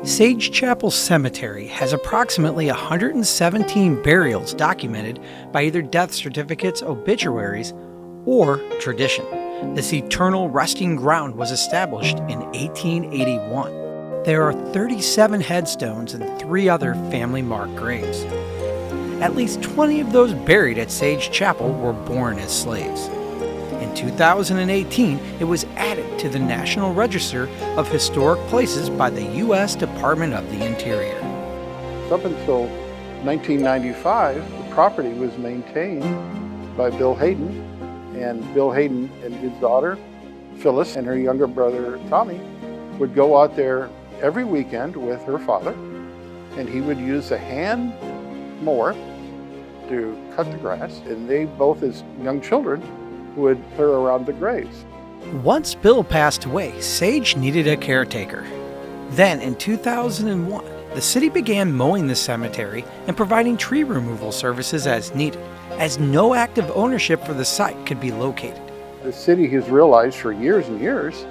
Sage Chapel Cemetery has approximately 117 burials documented by either death certificates, obituaries, or tradition. This eternal resting ground was established in 1881. There are 37 headstones and 3 other family-marked graves. At least 20 of those buried at Sage Chapel were born as slaves. In 2018, it was added to the National Register of Historic Places by the U.S. Department of the Interior. Up until 1995, the property was maintained by Bill Hayden, and Bill Hayden and his daughter, Phyllis, and her younger brother, Tommy, would go out there every weekend with her father, and he would use a hand mower to cut the grass, and they both, as young children, would clear around the graves. Once Bill passed away, Sage needed a caretaker. Then, in 2001, the city began mowing the cemetery and providing tree removal services as needed, as no active ownership for the site could be located. The city has realized for years and years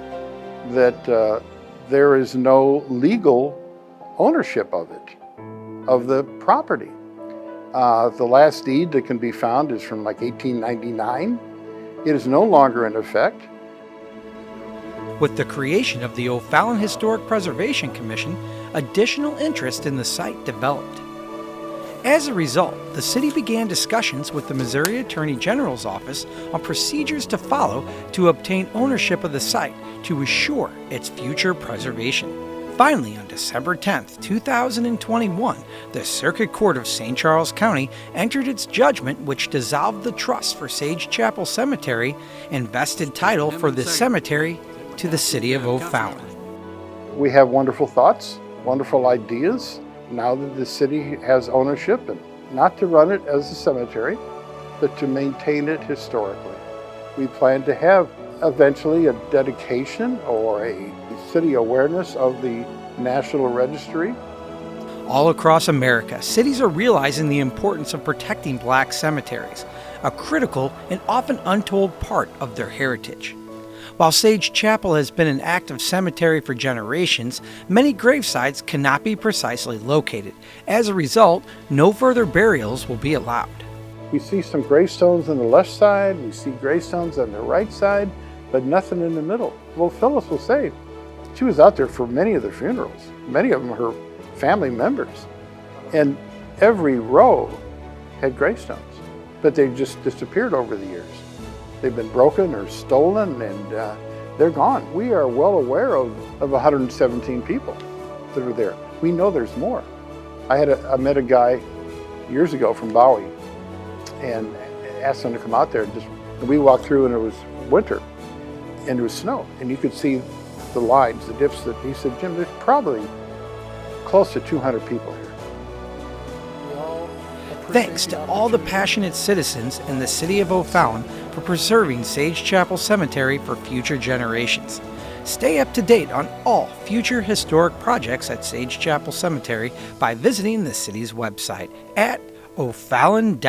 that there is no legal ownership of it, of the property. The last deed that can be found is from like 1899. It is no longer in effect. With the creation of the O'Fallon Historic Preservation Commission, additional interest in the site developed. As a result, the city began discussions with the Missouri Attorney General's office on procedures to follow to obtain ownership of the site to assure its future preservation. Finally, on December 10, 2021, the Circuit Court of St. Charles County entered its judgment which dissolved the trust for Sage Chapel Cemetery and vested title for the cemetery to the city of O'Fallon. We have wonderful thoughts, wonderful ideas, now that the city has ownership, and not to run it as a cemetery, but to maintain it historically. We plan to have eventually a dedication or a city awareness of the National Registry. All across America, cities are realizing the importance of protecting Black cemeteries, a critical and often untold part of their heritage. While Sage Chapel has been an active cemetery for generations, many gravesites cannot be precisely located. As a result, no further burials will be allowed. We see some gravestones on the left side, we see gravestones on the right side, but nothing in the middle. Well, Phyllis will say, she was out there for many of the funerals, many of them her family members, and every row had gravestones, but they just disappeared over the years. They've been broken or stolen, and they're gone. We are well aware of 117 people that are there. We know there's more. I met a guy years ago from Bowie and asked him to come out there, and we walked through and it was winter and there was snow, and you could see the lines, the dips that he said, Jim, there's probably close to 200 people here. Thanks to all the passionate citizens in the city of O'Fallon for preserving Sage Chapel Cemetery for future generations. Stay up to date on all future historic projects at Sage Chapel Cemetery by visiting the city's website at ofallon.mo.us.